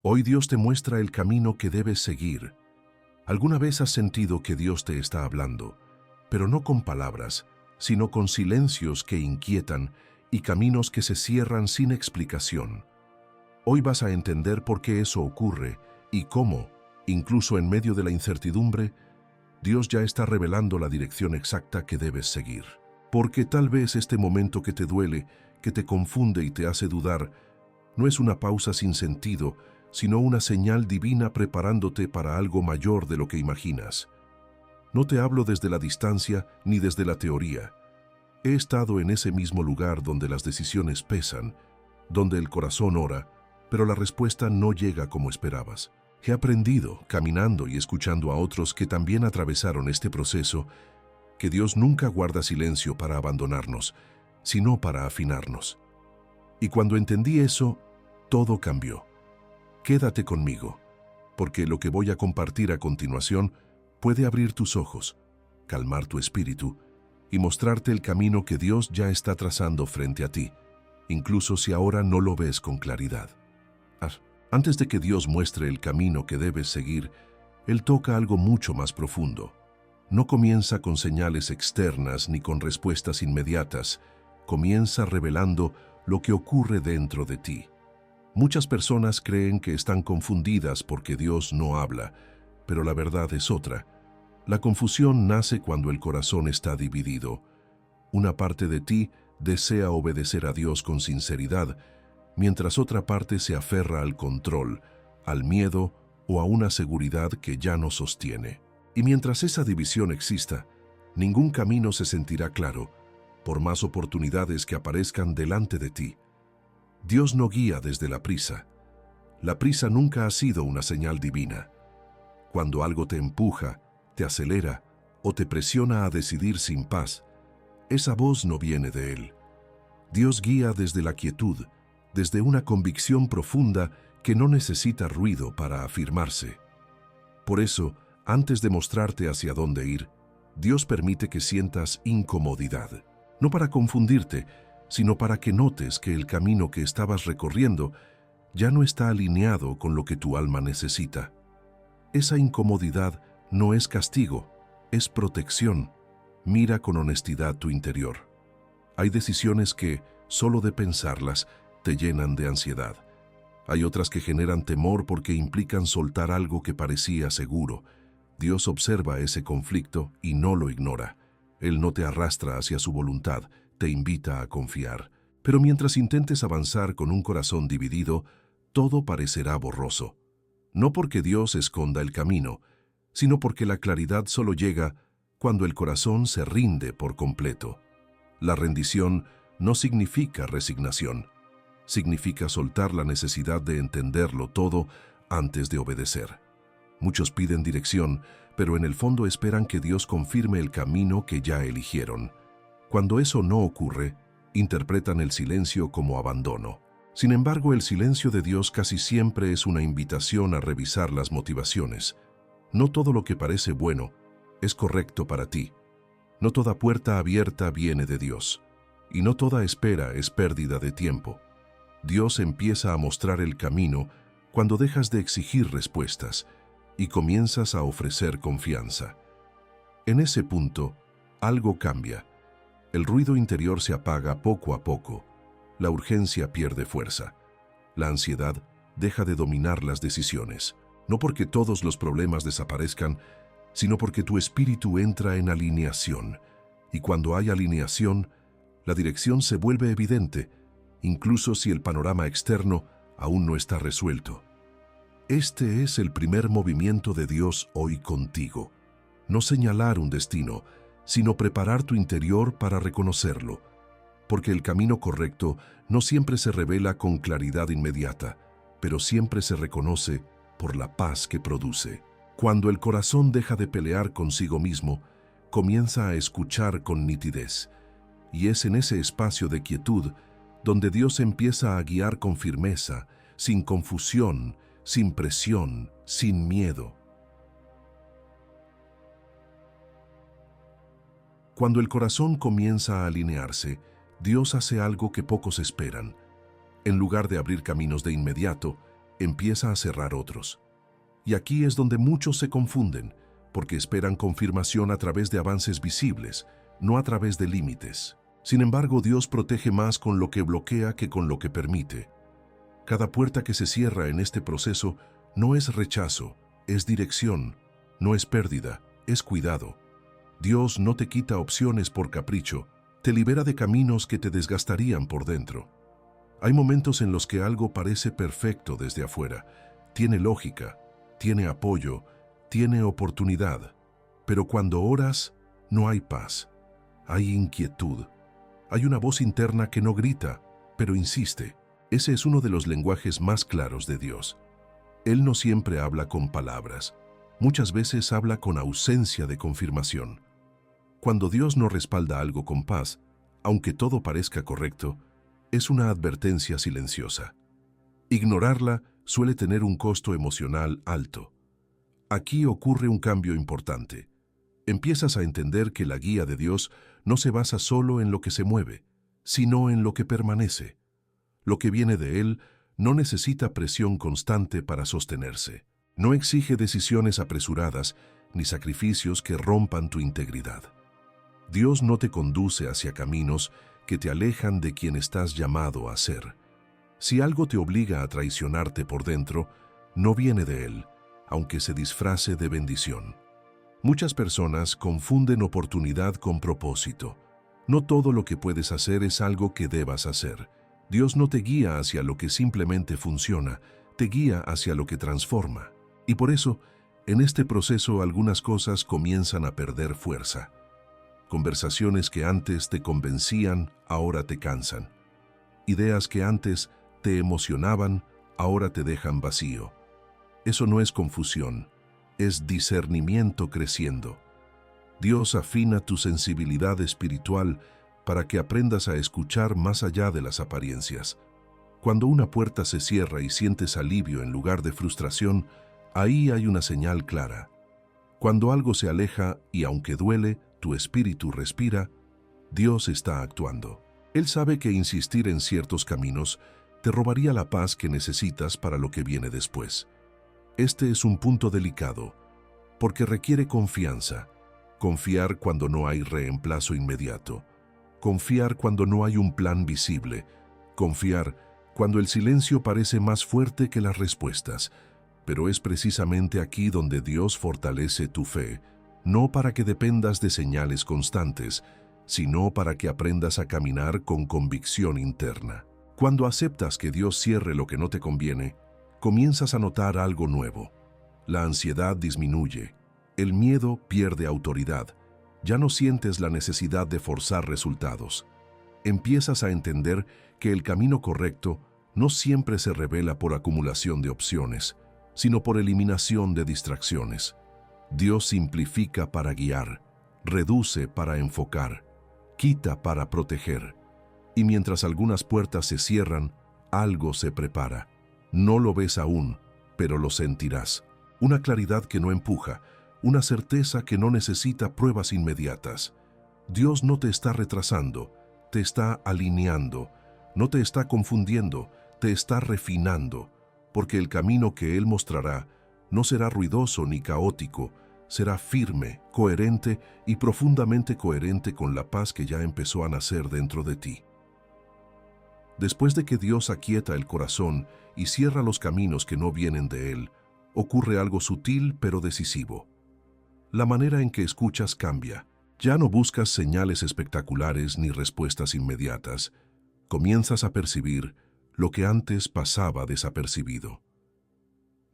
Hoy Dios te muestra el camino que debes seguir. ¿Alguna vez has sentido que Dios te está hablando, pero no con palabras, sino con silencios que inquietan y caminos que se cierran sin explicación? Hoy vas a entender por qué eso ocurre y cómo, incluso en medio de la incertidumbre, Dios ya está revelando la dirección exacta que debes seguir. Porque tal vez este momento que te duele, que te confunde y te hace dudar, no es una pausa sin sentido, sino una señal divina preparándote para algo mayor de lo que imaginas. No te hablo desde la distancia ni desde la teoría. He estado en ese mismo lugar donde las decisiones pesan, donde el corazón ora, pero la respuesta no llega como esperabas. He aprendido, caminando y escuchando a otros que también atravesaron este proceso, que Dios nunca guarda silencio para abandonarnos, sino para afinarnos. Y cuando entendí eso, todo cambió. Quédate conmigo, porque lo que voy a compartir a continuación puede abrir tus ojos, calmar tu espíritu y mostrarte el camino que Dios ya está trazando frente a ti, incluso si ahora no lo ves con claridad. Antes de que Dios muestre el camino que debes seguir, Él toca algo mucho más profundo. No comienza con señales externas ni con respuestas inmediatas, comienza revelando lo que ocurre dentro de ti. Muchas personas creen que están confundidas porque Dios no habla, pero la verdad es otra. La confusión nace cuando el corazón está dividido. Una parte de ti desea obedecer a Dios con sinceridad, mientras otra parte se aferra al control, al miedo o a una seguridad que ya no sostiene. Y mientras esa división exista, ningún camino se sentirá claro, por más oportunidades que aparezcan delante de ti. Dios no guía desde la prisa. La prisa nunca ha sido una señal divina. Cuando algo te empuja, te acelera o te presiona a decidir sin paz, esa voz no viene de Él. Dios guía desde la quietud, desde una convicción profunda que no necesita ruido para afirmarse. Por eso, antes de mostrarte hacia dónde ir, Dios permite que sientas incomodidad, no para confundirte, sino para que notes que el camino que estabas recorriendo ya no está alineado con lo que tu alma necesita. Esa incomodidad no es castigo, es protección. Mira con honestidad tu interior. Hay decisiones que, solo de pensarlas, te llenan de ansiedad. Hay otras que generan temor porque implican soltar algo que parecía seguro. Dios observa ese conflicto y no lo ignora. Él no te arrastra hacia su voluntad, te invita a confiar. Pero mientras intentes avanzar con un corazón dividido, todo parecerá borroso. No porque Dios esconda el camino, sino porque la claridad solo llega cuando el corazón se rinde por completo. La rendición no significa resignación. Significa soltar la necesidad de entenderlo todo antes de obedecer. Muchos piden dirección, pero en el fondo esperan que Dios confirme el camino que ya eligieron. Cuando eso no ocurre, interpretan el silencio como abandono. Sin embargo, el silencio de Dios casi siempre es una invitación a revisar las motivaciones. No todo lo que parece bueno es correcto para ti. No toda puerta abierta viene de Dios. Y no toda espera es pérdida de tiempo. Dios empieza a mostrar el camino cuando dejas de exigir respuestas y comienzas a ofrecer confianza. En ese punto, algo cambia. El ruido interior se apaga poco a poco. La urgencia pierde fuerza. La ansiedad deja de dominar las decisiones. No porque todos los problemas desaparezcan, sino porque tu espíritu entra en alineación. Y cuando hay alineación, la dirección se vuelve evidente, incluso si el panorama externo aún no está resuelto. Este es el primer movimiento de Dios hoy contigo. No señalar un destino, sino preparar tu interior para reconocerlo, porque el camino correcto no siempre se revela con claridad inmediata, pero siempre se reconoce por la paz que produce. Cuando el corazón deja de pelear consigo mismo, comienza a escuchar con nitidez, y es en ese espacio de quietud donde Dios empieza a guiar con firmeza, sin confusión, sin presión, sin miedo. Cuando el corazón comienza a alinearse, Dios hace algo que pocos esperan. En lugar de abrir caminos de inmediato, empieza a cerrar otros. Y aquí es donde muchos se confunden, porque esperan confirmación a través de avances visibles, no a través de límites. Sin embargo, Dios protege más con lo que bloquea que con lo que permite. Cada puerta que se cierra en este proceso no es rechazo, es dirección, no es pérdida, es cuidado. Dios no te quita opciones por capricho, te libera de caminos que te desgastarían por dentro. Hay momentos en los que algo parece perfecto desde afuera, tiene lógica, tiene apoyo, tiene oportunidad, pero cuando oras no hay paz, hay inquietud, hay una voz interna que no grita, pero insiste. Ese es uno de los lenguajes más claros de Dios. Él no siempre habla con palabras, muchas veces habla con ausencia de confirmación. Cuando Dios no respalda algo con paz, aunque todo parezca correcto, es una advertencia silenciosa. Ignorarla suele tener un costo emocional alto. Aquí ocurre un cambio importante. Empiezas a entender que la guía de Dios no se basa solo en lo que se mueve, sino en lo que permanece. Lo que viene de Él no necesita presión constante para sostenerse. No exige decisiones apresuradas ni sacrificios que rompan tu integridad. Dios no te conduce hacia caminos que te alejan de quien estás llamado a ser. Si algo te obliga a traicionarte por dentro, no viene de Él, aunque se disfrace de bendición. Muchas personas confunden oportunidad con propósito. No todo lo que puedes hacer es algo que debas hacer. Dios no te guía hacia lo que simplemente funciona, te guía hacia lo que transforma. Y por eso, en este proceso algunas cosas comienzan a perder fuerza. Conversaciones que antes te convencían, ahora te cansan. Ideas que antes te emocionaban, ahora te dejan vacío. Eso no es confusión, es discernimiento creciendo. Dios afina tu sensibilidad espiritual para que aprendas a escuchar más allá de las apariencias. Cuando una puerta se cierra y sientes alivio en lugar de frustración, ahí hay una señal clara. Cuando algo se aleja y aunque duele, tu espíritu respira, Dios está actuando. Él sabe que insistir en ciertos caminos te robaría la paz que necesitas para lo que viene después. Este es un punto delicado, porque requiere confianza. Confiar cuando no hay reemplazo inmediato. Confiar cuando no hay un plan visible. Confiar cuando el silencio parece más fuerte que las respuestas. Pero es precisamente aquí donde Dios fortalece tu fe, no para que dependas de señales constantes, sino para que aprendas a caminar con convicción interna. Cuando aceptas que Dios cierre lo que no te conviene, comienzas a notar algo nuevo. La ansiedad disminuye, el miedo pierde autoridad, ya no sientes la necesidad de forzar resultados. Empiezas a entender que el camino correcto no siempre se revela por acumulación de opciones, sino por eliminación de distracciones. Dios simplifica para guiar, reduce para enfocar, quita para proteger. Y mientras algunas puertas se cierran, algo se prepara. No lo ves aún, pero lo sentirás. Una claridad que no empuja, una certeza que no necesita pruebas inmediatas. Dios no te está retrasando, te está alineando, no te está confundiendo, te está refinando, porque el camino que Él mostrará no será ruidoso ni caótico, será firme, coherente y profundamente coherente con la paz que ya empezó a nacer dentro de ti. Después de que Dios aquieta el corazón y cierra los caminos que no vienen de Él, ocurre algo sutil pero decisivo. La manera en que escuchas cambia. Ya no buscas señales espectaculares ni respuestas inmediatas. Comienzas a percibir lo que antes pasaba desapercibido.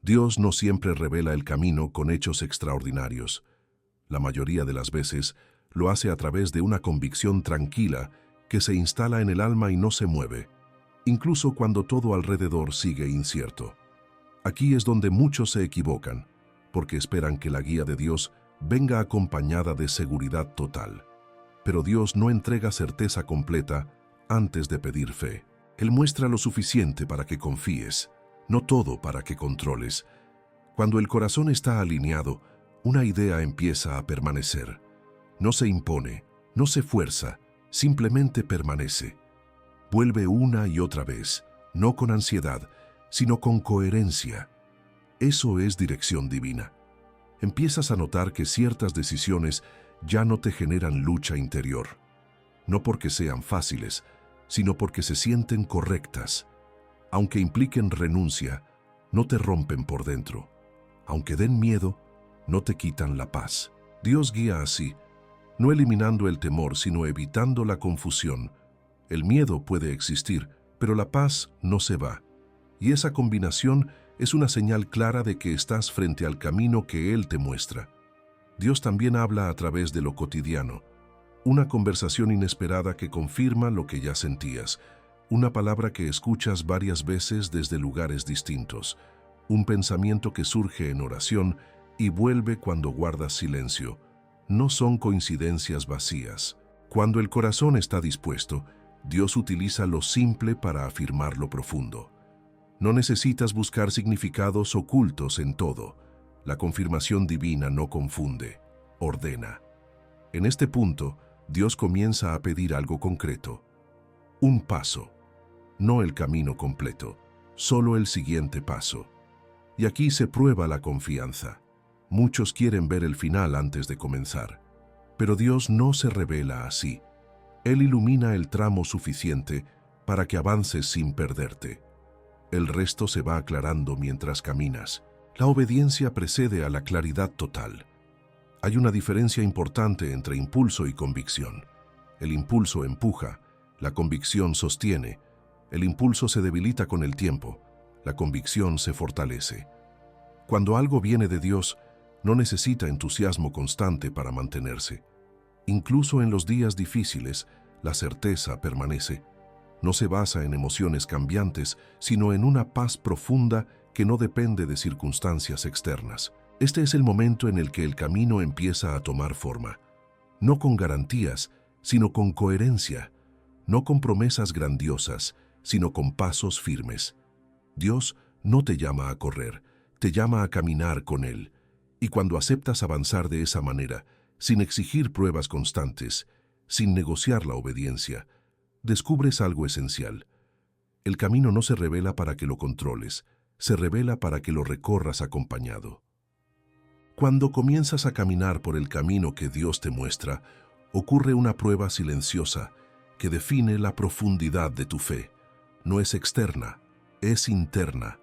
Dios no siempre revela el camino con hechos extraordinarios. La mayoría de las veces lo hace a través de una convicción tranquila que se instala en el alma y no se mueve, incluso cuando todo alrededor sigue incierto. Aquí es donde muchos se equivocan, porque esperan que la guía de Dios venga acompañada de seguridad total. Pero Dios no entrega certeza completa antes de pedir fe. Él muestra lo suficiente para que confíes, no todo para que controles. Cuando el corazón está alineado, una idea empieza a permanecer. No se impone, no se fuerza, simplemente permanece. Vuelve una y otra vez, no con ansiedad, sino con coherencia. Eso es dirección divina. Empiezas a notar que ciertas decisiones ya no te generan lucha interior, no porque sean fáciles, sino porque se sienten correctas. Aunque impliquen renuncia, no te rompen por dentro. Aunque den miedo, no te quitan la paz. Dios guía así, no eliminando el temor, sino evitando la confusión. El miedo puede existir, pero la paz no se va. Y esa combinación es una señal clara de que estás frente al camino que Él te muestra. Dios también habla a través de lo cotidiano. Una conversación inesperada que confirma lo que ya sentías. Una palabra que escuchas varias veces desde lugares distintos. Un pensamiento que surge en oración y vuelve cuando guardas silencio. No son coincidencias vacías. Cuando el corazón está dispuesto, Dios utiliza lo simple para afirmar lo profundo. No necesitas buscar significados ocultos en todo. La confirmación divina no confunde, ordena. En este punto, Dios comienza a pedir algo concreto. Un paso, no el camino completo, solo el siguiente paso. Y aquí se prueba la confianza. Muchos quieren ver el final antes de comenzar, pero Dios no se revela así. Él ilumina el tramo suficiente para que avances sin perderte. El resto se va aclarando mientras caminas. La obediencia precede a la claridad total. Hay una diferencia importante entre impulso y convicción. El impulso empuja, la convicción sostiene. El impulso se debilita con el tiempo, la convicción se fortalece. Cuando algo viene de Dios, no necesita entusiasmo constante para mantenerse. Incluso en los días difíciles, la certeza permanece. No se basa en emociones cambiantes, sino en una paz profunda que no depende de circunstancias externas. Este es el momento en el que el camino empieza a tomar forma. No con garantías, sino con coherencia. No con promesas grandiosas, sino con pasos firmes. Dios no te llama a correr, te llama a caminar con Él. Y cuando aceptas avanzar de esa manera, sin exigir pruebas constantes, sin negociar la obediencia, descubres algo esencial. El camino no se revela para que lo controles, se revela para que lo recorras acompañado. Cuando comienzas a caminar por el camino que Dios te muestra, ocurre una prueba silenciosa que define la profundidad de tu fe. No es externa, es interna.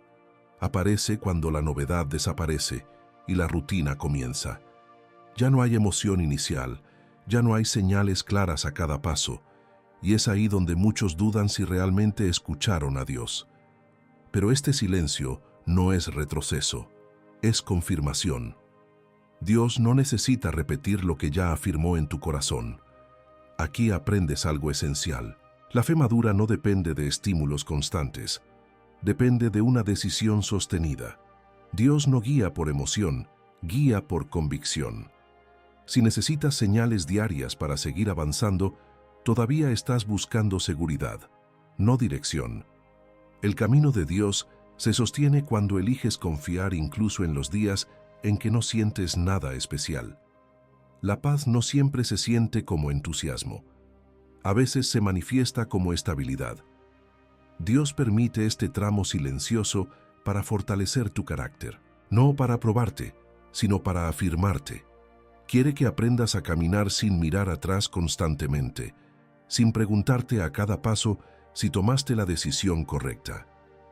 Aparece cuando la novedad desaparece y la rutina comienza. Ya no hay emoción inicial, ya no hay señales claras a cada paso, y es ahí donde muchos dudan si realmente escucharon a Dios. Pero este silencio no es retroceso, es confirmación. Dios no necesita repetir lo que ya afirmó en tu corazón. Aquí aprendes algo esencial. La fe madura no depende de estímulos constantes, depende de una decisión sostenida. Dios no guía por emoción, guía por convicción. Si necesitas señales diarias para seguir avanzando, todavía estás buscando seguridad, no dirección. El camino de Dios se sostiene cuando eliges confiar incluso en los días en que no sientes nada especial. La paz no siempre se siente como entusiasmo. A veces se manifiesta como estabilidad. Dios permite este tramo silencioso para fortalecer tu carácter, no para probarte, sino para afirmarte. Quiere que aprendas a caminar sin mirar atrás constantemente, sin preguntarte a cada paso si tomaste la decisión correcta.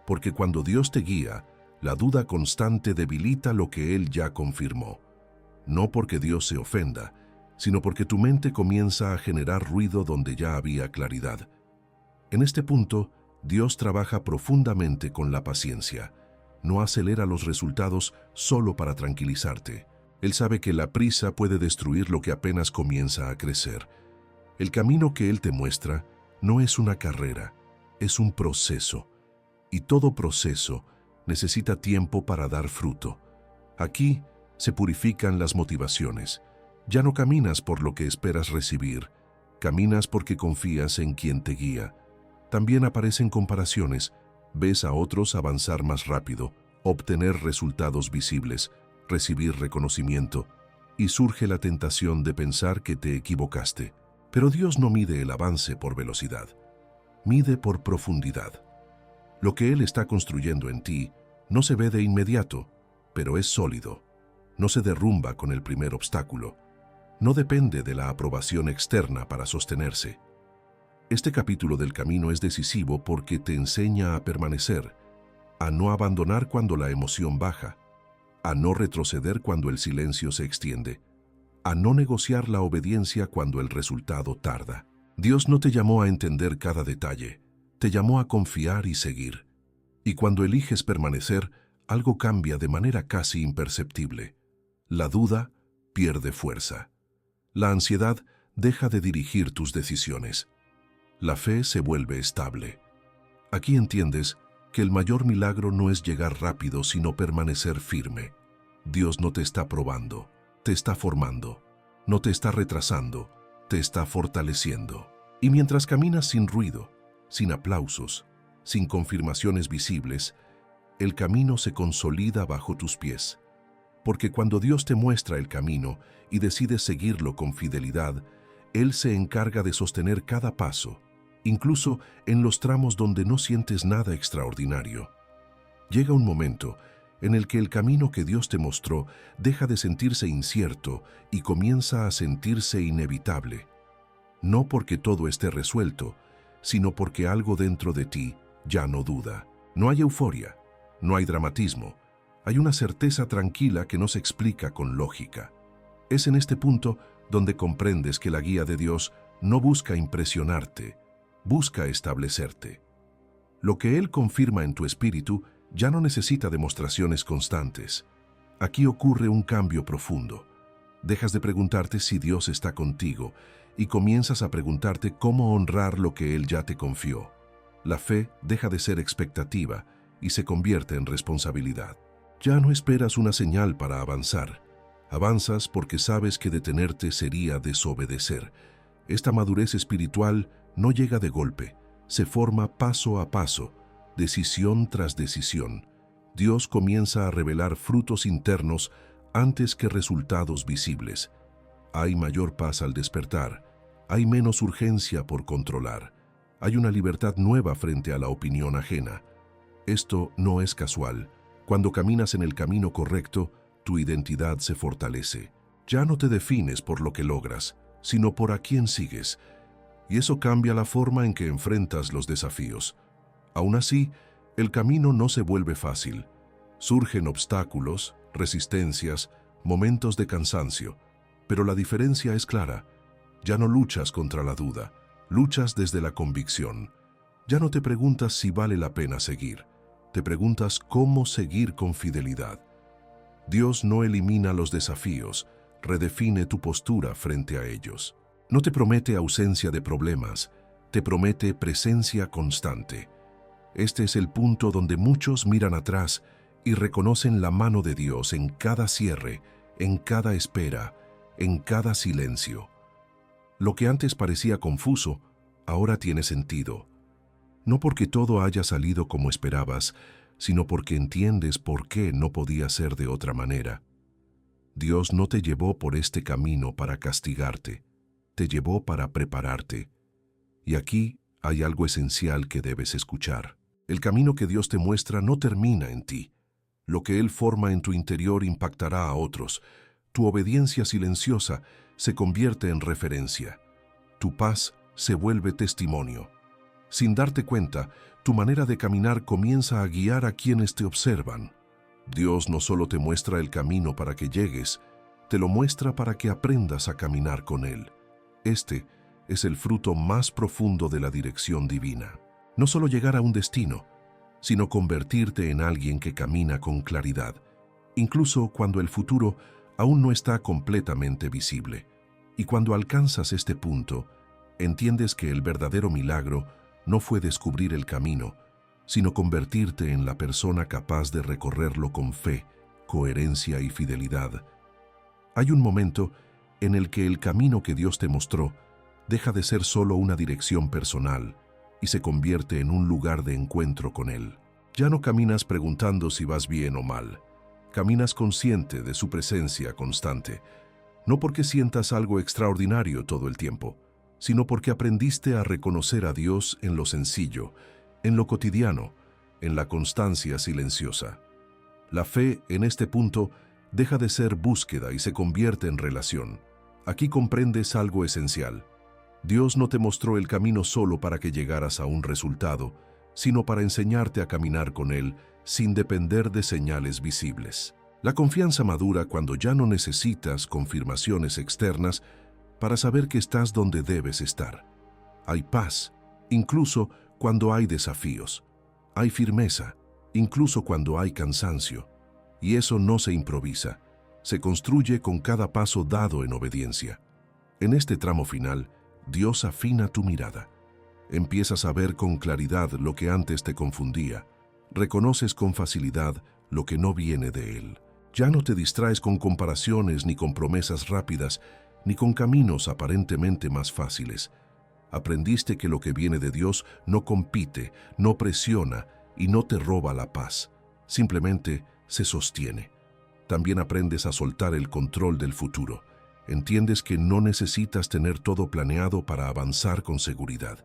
Porque cuando Dios te guía, la duda constante debilita lo que Él ya confirmó. No porque Dios se ofenda, sino porque tu mente comienza a generar ruido donde ya había claridad. En este punto, Dios trabaja profundamente con la paciencia. No acelera los resultados solo para tranquilizarte. Él sabe que la prisa puede destruir lo que apenas comienza a crecer. El camino que Él te muestra no es una carrera, es un proceso. Y todo proceso necesita tiempo para dar fruto. Aquí se purifican las motivaciones. Ya no caminas por lo que esperas recibir, caminas porque confías en quien te guía. También aparecen comparaciones. Ves a otros avanzar más rápido, obtener resultados visibles, recibir reconocimiento, y surge la tentación de pensar que te equivocaste. Pero Dios no mide el avance por velocidad, mide por profundidad. Lo que Él está construyendo en ti no se ve de inmediato, pero es sólido. No se derrumba con el primer obstáculo. No depende de la aprobación externa para sostenerse. Este capítulo del camino es decisivo porque te enseña a permanecer, a no abandonar cuando la emoción baja, a no retroceder cuando el silencio se extiende, a no negociar la obediencia cuando el resultado tarda. Dios no te llamó a entender cada detalle, te llamó a confiar y seguir. Y cuando eliges permanecer, algo cambia de manera casi imperceptible. La duda pierde fuerza. La ansiedad deja de dirigir tus decisiones. La fe se vuelve estable. Aquí entiendes que el mayor milagro no es llegar rápido, sino permanecer firme. Dios no te está probando, te está formando. No te está retrasando, te está fortaleciendo. Y mientras caminas sin ruido, sin aplausos, sin confirmaciones visibles, el camino se consolida bajo tus pies. Porque cuando Dios te muestra el camino y decides seguirlo con fidelidad, Él se encarga de sostener cada paso, incluso en los tramos donde no sientes nada extraordinario. Llega un momento en el que el camino que Dios te mostró deja de sentirse incierto y comienza a sentirse inevitable. No porque todo esté resuelto, sino porque algo dentro de ti ya no duda. No hay euforia, no hay dramatismo, hay una certeza tranquila que no se explica con lógica. Es en este punto donde comprendes que la guía de Dios no busca impresionarte, busca establecerte. Lo que Él confirma en tu espíritu ya no necesita demostraciones constantes. Aquí ocurre un cambio profundo. Dejas de preguntarte si Dios está contigo y comienzas a preguntarte cómo honrar lo que Él ya te confió. La fe deja de ser expectativa y se convierte en responsabilidad. Ya no esperas una señal para avanzar. Avanzas porque sabes que detenerte sería desobedecer. Esta madurez espiritual no llega de golpe, se forma paso a paso, decisión tras decisión. Dios comienza a revelar frutos internos antes que resultados visibles. Hay mayor paz al despertar, hay menos urgencia por controlar, hay una libertad nueva frente a la opinión ajena. Esto no es casual. Cuando caminas en el camino correcto, tu identidad se fortalece. Ya no te defines por lo que logras, sino por a quién sigues. Y eso cambia la forma en que enfrentas los desafíos. Aún así, el camino no se vuelve fácil. Surgen obstáculos, resistencias, momentos de cansancio. Pero la diferencia es clara. Ya no luchas contra la duda, luchas desde la convicción. Ya no te preguntas si vale la pena seguir. Te preguntas cómo seguir con fidelidad. Dios no elimina los desafíos, redefine tu postura frente a ellos. No te promete ausencia de problemas, te promete presencia constante. Este es el punto donde muchos miran atrás y reconocen la mano de Dios en cada cierre, en cada espera, en cada silencio. Lo que antes parecía confuso, ahora tiene sentido. No porque todo haya salido como esperabas, sino porque entiendes por qué no podía ser de otra manera. Dios no te llevó por este camino para castigarte, te llevó para prepararte. Y aquí hay algo esencial que debes escuchar. El camino que Dios te muestra no termina en ti. Lo que Él forma en tu interior impactará a otros. Tu obediencia silenciosa se convierte en referencia. Tu paz se vuelve testimonio. Sin darte cuenta, tu manera de caminar comienza a guiar a quienes te observan. Dios no solo te muestra el camino para que llegues, te lo muestra para que aprendas a caminar con Él. Este es el fruto más profundo de la dirección divina. No solo llegar a un destino, sino convertirte en alguien que camina con claridad, incluso cuando el futuro aún no está completamente visible. Y cuando alcanzas este punto, entiendes que el verdadero milagro no fue descubrir el camino, sino convertirte en la persona capaz de recorrerlo con fe, coherencia y fidelidad. Hay un momento en el que el camino que Dios te mostró deja de ser solo una dirección personal y se convierte en un lugar de encuentro con Él. Ya no caminas preguntando si vas bien o mal. Caminas consciente de su presencia constante, no porque sientas algo extraordinario todo el tiempo, sino porque aprendiste a reconocer a Dios en lo sencillo, en lo cotidiano, en la constancia silenciosa. La fe, en este punto, deja de ser búsqueda y se convierte en relación. Aquí comprendes algo esencial. Dios no te mostró el camino solo para que llegaras a un resultado, sino para enseñarte a caminar con Él sin depender de señales visibles. La confianza madura cuando ya no necesitas confirmaciones externas para saber que estás donde debes estar. Hay paz, incluso cuando hay desafíos. Hay firmeza, incluso cuando hay cansancio. Y eso no se improvisa, se construye con cada paso dado en obediencia. En este tramo final, Dios afina tu mirada. Empiezas a ver con claridad lo que antes te confundía. Reconoces con facilidad lo que no viene de Él. Ya no te distraes con comparaciones ni con promesas rápidas, ni con caminos aparentemente más fáciles. Aprendiste que lo que viene de Dios no compite, no presiona y no te roba la paz. Simplemente se sostiene. También aprendes a soltar el control del futuro. Entiendes que no necesitas tener todo planeado para avanzar con seguridad.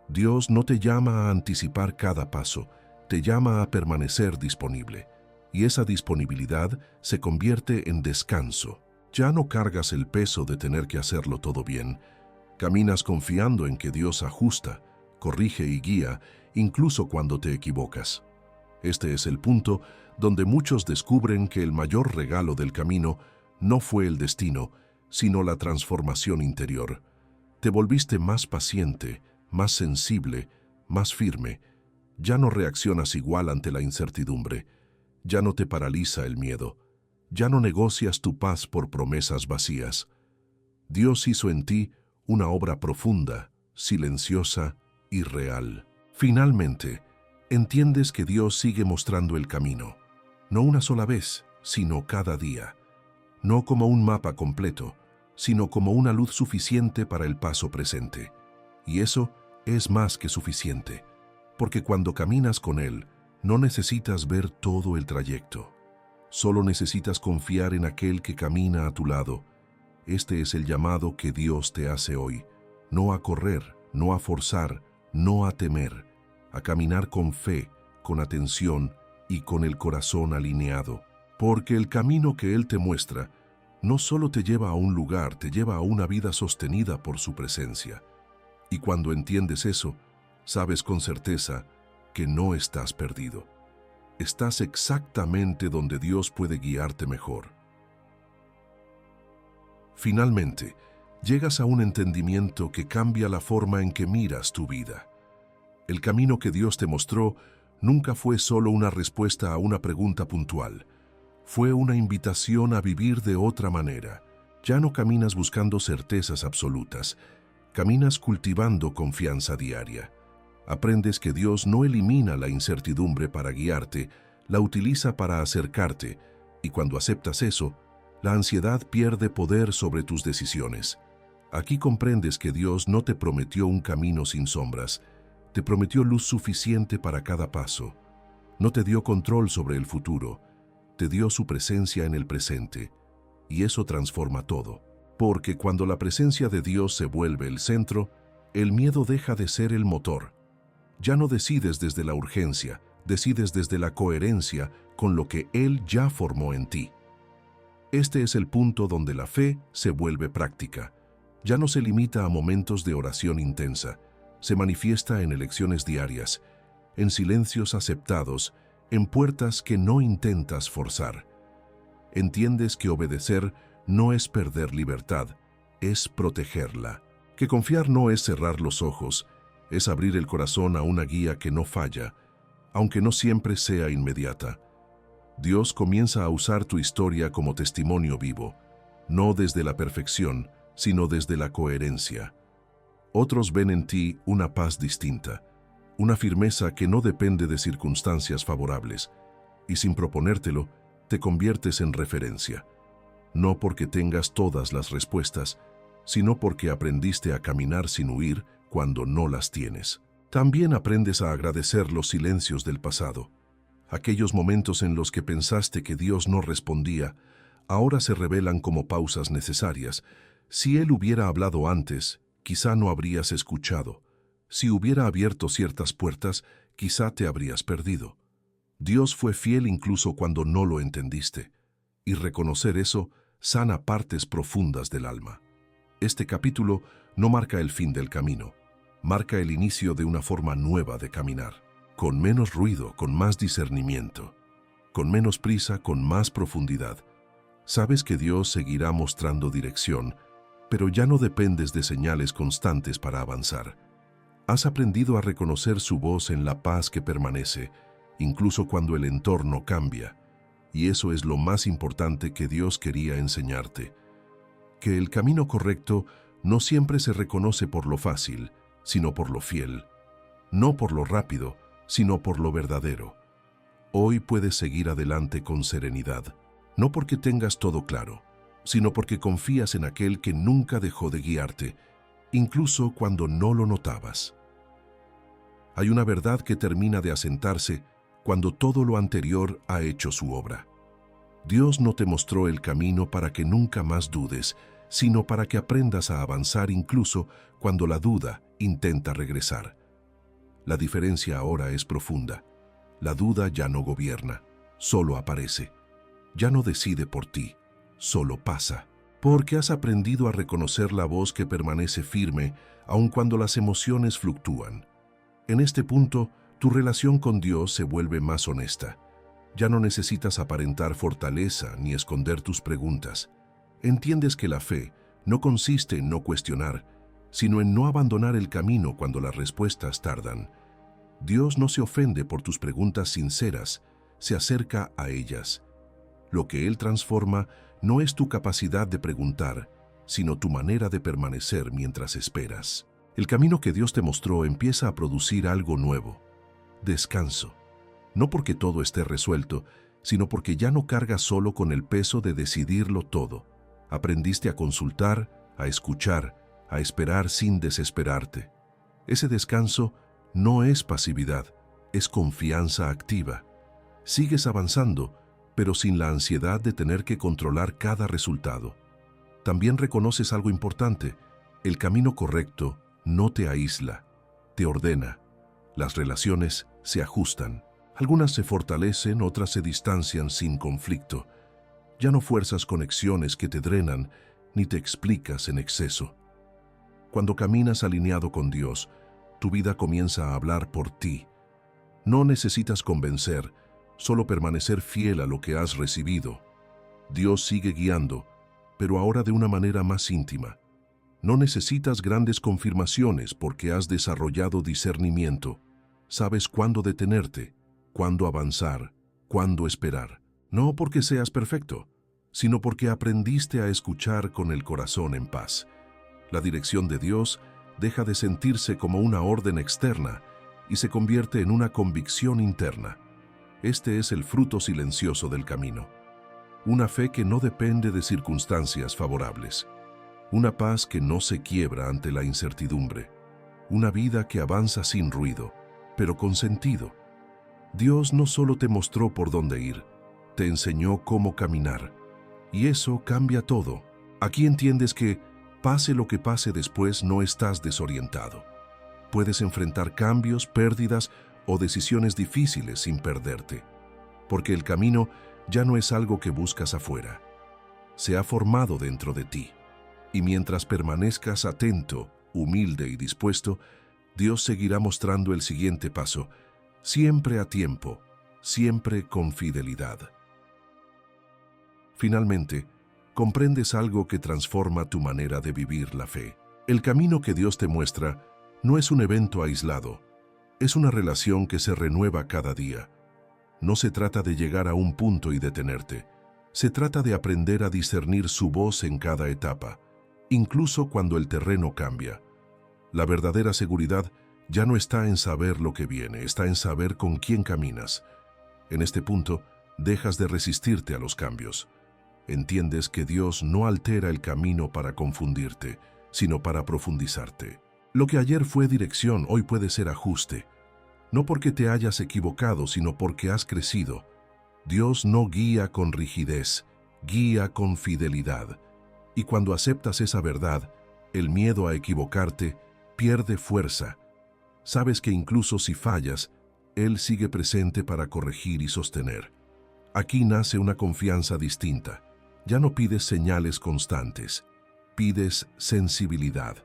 Dios no te llama a anticipar cada paso, te llama a permanecer disponible. Y esa disponibilidad se convierte en descanso. Ya no cargas el peso de tener que hacerlo todo bien. Caminas confiando en que Dios ajusta, corrige y guía, incluso cuando te equivocas. Este es el punto donde muchos descubren que el mayor regalo del camino no fue el destino, sino la transformación interior. Te volviste más paciente, más sensible, más firme. Ya no reaccionas igual ante la incertidumbre. Ya no te paraliza el miedo. Ya no negocias tu paz por promesas vacías. Dios hizo en ti una obra profunda, silenciosa y real. Finalmente, entiendes que Dios sigue mostrando el camino, no una sola vez, sino cada día. No como un mapa completo, sino como una luz suficiente para el paso presente. Y eso es más que suficiente, porque cuando caminas con Él, no necesitas ver todo el trayecto. Solo necesitas confiar en aquel que camina a tu lado. Este es el llamado que Dios te hace hoy. No a correr, no a forzar, no a temer. A caminar con fe, con atención y con el corazón alineado. Porque el camino que Él te muestra no solo te lleva a un lugar, te lleva a una vida sostenida por su presencia. Y cuando entiendes eso, sabes con certeza que no estás perdido. Estás exactamente donde Dios puede guiarte mejor. Finalmente, llegas a un entendimiento que cambia la forma en que miras tu vida. El camino que Dios te mostró nunca fue solo una respuesta a una pregunta puntual. Fue una invitación a vivir de otra manera. Ya no caminas buscando certezas absolutas, caminas cultivando confianza diaria. Aprendes que Dios no elimina la incertidumbre para guiarte, la utiliza para acercarte, y cuando aceptas eso, la ansiedad pierde poder sobre tus decisiones. Aquí comprendes que Dios no te prometió un camino sin sombras, te prometió luz suficiente para cada paso. No te dio control sobre el futuro, te dio su presencia en el presente, y eso transforma todo. Porque cuando la presencia de Dios se vuelve el centro, el miedo deja de ser el motor. Ya no decides desde la urgencia, decides desde la coherencia con lo que Él ya formó en ti. Este es el punto donde la fe se vuelve práctica. Ya no se limita a momentos de oración intensa, se manifiesta en elecciones diarias, en silencios aceptados, en puertas que no intentas forzar. Entiendes que obedecer no es perder libertad, es protegerla. Que confiar no es cerrar los ojos, es abrir el corazón a una guía que no falla, aunque no siempre sea inmediata. Dios comienza a usar tu historia como testimonio vivo, no desde la perfección, sino desde la coherencia. Otros ven en ti una paz distinta, una firmeza que no depende de circunstancias favorables, y sin proponértelo, te conviertes en referencia. No porque tengas todas las respuestas, sino porque aprendiste a caminar sin huir cuando no las tienes. También aprendes a agradecer los silencios del pasado. Aquellos momentos en los que pensaste que Dios no respondía, ahora se revelan como pausas necesarias. Si Él hubiera hablado antes, quizá no habrías escuchado. Si hubiera abierto ciertas puertas, quizá te habrías perdido. Dios fue fiel incluso cuando no lo entendiste, y reconocer eso sana partes profundas del alma. Este capítulo no marca el fin del camino, marca el inicio de una forma nueva de caminar, con menos ruido, con más discernimiento, con menos prisa, con más profundidad. Sabes que Dios seguirá mostrando dirección, pero ya no dependes de señales constantes para avanzar. Has aprendido a reconocer su voz en la paz que permanece, incluso cuando el entorno cambia, y eso es lo más importante que Dios quería enseñarte. Que el camino correcto no siempre se reconoce por lo fácil, sino por lo fiel, no por lo rápido, sino por lo verdadero. Hoy puedes seguir adelante con serenidad, no porque tengas todo claro, sino porque confías en aquel que nunca dejó de guiarte, incluso cuando no lo notabas. Hay una verdad que termina de asentarse cuando todo lo anterior ha hecho su obra. Dios no te mostró el camino para que nunca más dudes, sino para que aprendas a avanzar incluso cuando la duda intenta regresar. La diferencia ahora es profunda. La duda ya no gobierna, solo aparece. Ya no decide por ti, solo pasa. Porque has aprendido a reconocer la voz que permanece firme aun cuando las emociones fluctúan. En este punto, tu relación con Dios se vuelve más honesta. Ya no necesitas aparentar fortaleza ni esconder tus preguntas. Entiendes que la fe no consiste en no cuestionar, sino en no abandonar el camino cuando las respuestas tardan. Dios no se ofende por tus preguntas sinceras, se acerca a ellas. Lo que Él transforma no es tu capacidad de preguntar, sino tu manera de permanecer mientras esperas. El camino que Dios te mostró empieza a producir algo nuevo. Descanso. No porque todo esté resuelto, sino porque ya no cargas solo con el peso de decidirlo todo. Aprendiste a consultar, a escuchar, a esperar sin desesperarte. Ese descanso no es pasividad, es confianza activa. Sigues avanzando, pero sin la ansiedad de tener que controlar cada resultado. También reconoces algo importante: el camino correcto no te aísla, te ordena. Las relaciones se ajustan. Algunas se fortalecen, otras se distancian sin conflicto. Ya no fuerzas conexiones que te drenan, ni te explicas en exceso. Cuando caminas alineado con Dios, tu vida comienza a hablar por ti. No necesitas convencer, solo permanecer fiel a lo que has recibido. Dios sigue guiando, pero ahora de una manera más íntima. No necesitas grandes confirmaciones porque has desarrollado discernimiento. Sabes cuándo detenerte, cuándo avanzar, cuándo esperar. No porque seas perfecto, sino porque aprendiste a escuchar con el corazón en paz. La dirección de Dios deja de sentirse como una orden externa y se convierte en una convicción interna. Este es el fruto silencioso del camino. Una fe que no depende de circunstancias favorables. Una paz que no se quiebra ante la incertidumbre. Una vida que avanza sin ruido, pero con sentido. Dios no solo te mostró por dónde ir, te enseñó cómo caminar. Y eso cambia todo. Aquí entiendes que, pase lo que pase después, no estás desorientado. Puedes enfrentar cambios, pérdidas o decisiones difíciles sin perderte. Porque el camino ya no es algo que buscas afuera. Se ha formado dentro de ti. Y mientras permanezcas atento, humilde y dispuesto, Dios seguirá mostrando el siguiente paso, siempre a tiempo, siempre con fidelidad. Finalmente, comprendes algo que transforma tu manera de vivir la fe. El camino que Dios te muestra no es un evento aislado, es una relación que se renueva cada día. No se trata de llegar a un punto y detenerte, se trata de aprender a discernir su voz en cada etapa, incluso cuando el terreno cambia. La verdadera seguridad ya no está en saber lo que viene, está en saber con quién caminas. En este punto, dejas de resistirte a los cambios. Entiendes que Dios no altera el camino para confundirte, sino para profundizarte. Lo que ayer fue dirección, hoy puede ser ajuste. No porque te hayas equivocado, sino porque has crecido. Dios no guía con rigidez, guía con fidelidad. Y cuando aceptas esa verdad, el miedo a equivocarte pierde fuerza. Sabes que incluso si fallas, Él sigue presente para corregir y sostener. Aquí nace una confianza distinta. Ya no pides señales constantes, pides sensibilidad.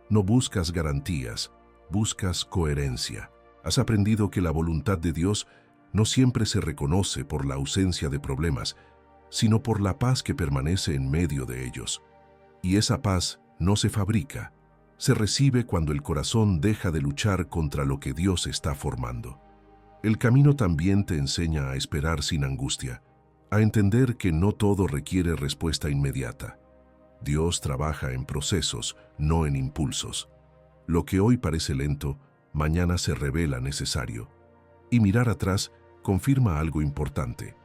No buscas garantías, buscas coherencia. Has aprendido que la voluntad de Dios no siempre se reconoce por la ausencia de problemas, sino por la paz que permanece en medio de ellos. Y esa paz no se fabrica, se recibe cuando el corazón deja de luchar contra lo que Dios está formando. El camino también te enseña a esperar sin angustia, a entender que no todo requiere respuesta inmediata. Dios trabaja en procesos, no en impulsos. Lo que hoy parece lento, mañana se revela necesario. Y mirar atrás confirma algo importante.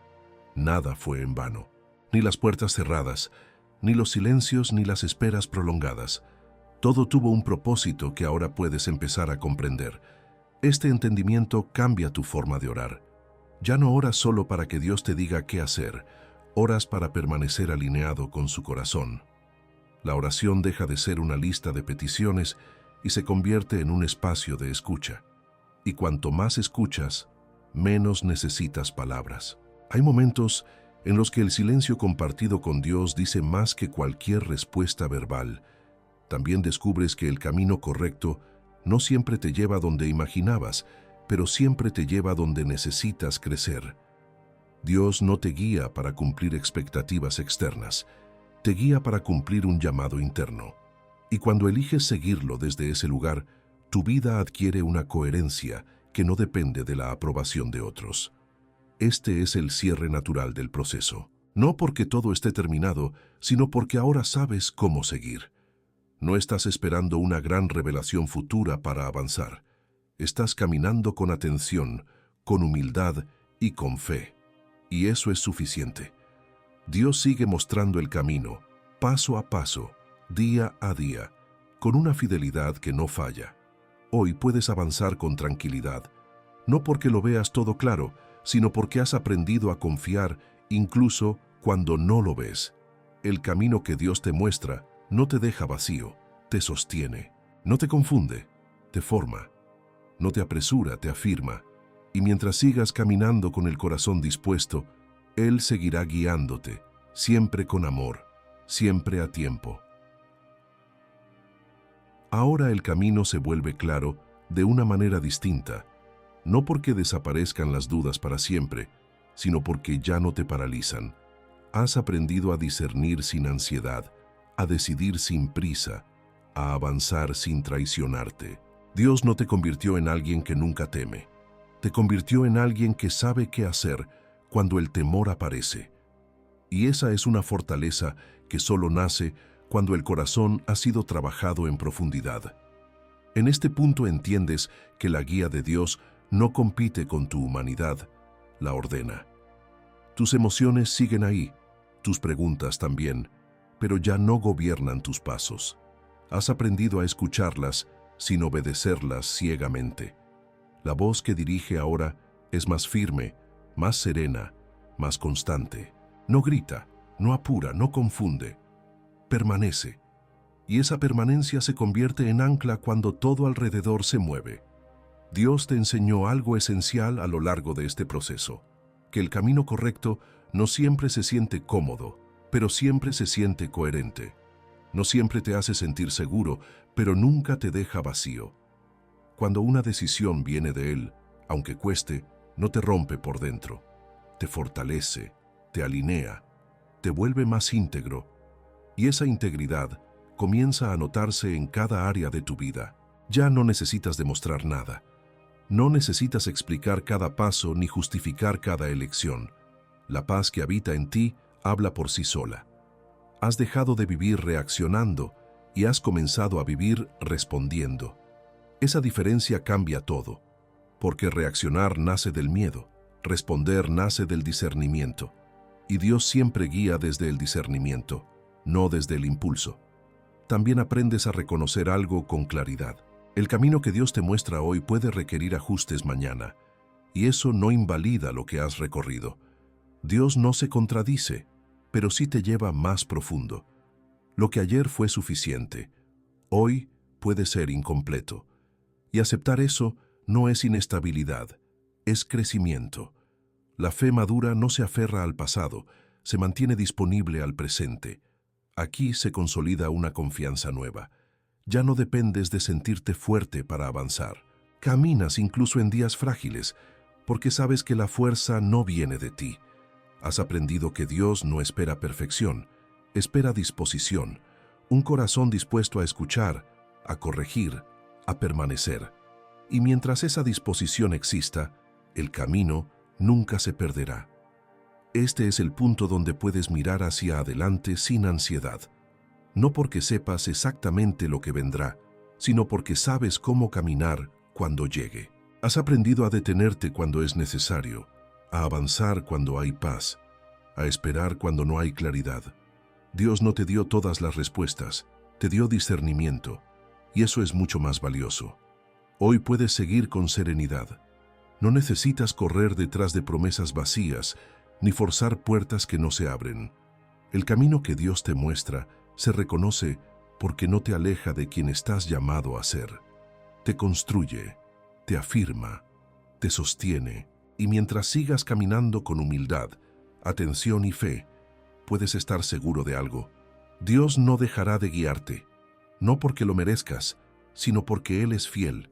Nada fue en vano, ni las puertas cerradas, ni los silencios ni las esperas prolongadas. Todo tuvo un propósito que ahora puedes empezar a comprender. Este entendimiento cambia tu forma de orar. Ya no oras solo para que Dios te diga qué hacer, oras para permanecer alineado con su corazón. La oración deja de ser una lista de peticiones y se convierte en un espacio de escucha. Y cuanto más escuchas, menos necesitas palabras. Hay momentos en los que el silencio compartido con Dios dice más que cualquier respuesta verbal. También descubres que el camino correcto no siempre te lleva donde imaginabas, pero siempre te lleva donde necesitas crecer. Dios no te guía para cumplir expectativas externas, te guía para cumplir un llamado interno. Y cuando eliges seguirlo desde ese lugar, tu vida adquiere una coherencia que no depende de la aprobación de otros. Este es el cierre natural del proceso. No porque todo esté terminado, sino porque ahora sabes cómo seguir. No estás esperando una gran revelación futura para avanzar. Estás caminando con atención, con humildad y con fe. Y eso es suficiente. Dios sigue mostrando el camino, paso a paso, día a día, con una fidelidad que no falla. Hoy puedes avanzar con tranquilidad, no porque lo veas todo claro, sino porque has aprendido a confiar incluso cuando no lo ves. El camino que Dios te muestra no te deja vacío, te sostiene, no te confunde, te forma, no te apresura, te afirma, y mientras sigas caminando con el corazón dispuesto, Él seguirá guiándote, siempre con amor, siempre a tiempo. Ahora el camino se vuelve claro de una manera distinta, no porque desaparezcan las dudas para siempre, sino porque ya no te paralizan. Has aprendido a discernir sin ansiedad, a decidir sin prisa, a avanzar sin traicionarte. Dios no te convirtió en alguien que nunca teme. Te convirtió en alguien que sabe qué hacer cuando el temor aparece. Y esa es una fortaleza que solo nace cuando el corazón ha sido trabajado en profundidad. En este punto entiendes que la guía de Dios no compite con tu humanidad, la ordena. Tus emociones siguen ahí, tus preguntas también, pero ya no gobiernan tus pasos. Has aprendido a escucharlas sin obedecerlas ciegamente. La voz que dirige ahora es más firme, más serena, más constante. No grita, no apura, no confunde. Permanece. Y esa permanencia se convierte en ancla cuando todo alrededor se mueve. Dios te enseñó algo esencial a lo largo de este proceso, que el camino correcto no siempre se siente cómodo, pero siempre se siente coherente. No siempre te hace sentir seguro, pero nunca te deja vacío. Cuando una decisión viene de Él, aunque cueste, no te rompe por dentro. Te fortalece, te alinea, te vuelve más íntegro. Y esa integridad comienza a notarse en cada área de tu vida. Ya no necesitas demostrar nada. No necesitas explicar cada paso ni justificar cada elección. La paz que habita en ti habla por sí sola. Has dejado de vivir reaccionando y has comenzado a vivir respondiendo. Esa diferencia cambia todo, porque reaccionar nace del miedo, responder nace del discernimiento, y Dios siempre guía desde el discernimiento, no desde el impulso. También aprendes a reconocer algo con claridad. El camino que Dios te muestra hoy puede requerir ajustes mañana, y eso no invalida lo que has recorrido. Dios no se contradice, pero sí te lleva más profundo. Lo que ayer fue suficiente, hoy puede ser incompleto. Y aceptar eso no es inestabilidad, es crecimiento. La fe madura no se aferra al pasado, se mantiene disponible al presente. Aquí se consolida una confianza nueva. Ya no dependes de sentirte fuerte para avanzar. Caminas incluso en días frágiles, porque sabes que la fuerza no viene de ti. Has aprendido que Dios no espera perfección, espera disposición, un corazón dispuesto a escuchar, a corregir, a permanecer. Y mientras esa disposición exista, el camino nunca se perderá. Este es el punto donde puedes mirar hacia adelante sin ansiedad. No porque sepas exactamente lo que vendrá, sino porque sabes cómo caminar cuando llegue. Has aprendido a detenerte cuando es necesario, a avanzar cuando hay paz, a esperar cuando no hay claridad. Dios no te dio todas las respuestas, te dio discernimiento, y eso es mucho más valioso. Hoy puedes seguir con serenidad. No necesitas correr detrás de promesas vacías, ni forzar puertas que no se abren. El camino que Dios te muestra se reconoce porque no te aleja de quien estás llamado a ser. Te construye, te afirma, te sostiene, y mientras sigas caminando con humildad, atención y fe, puedes estar seguro de algo. Dios no dejará de guiarte, no porque lo merezcas, sino porque Él es fiel,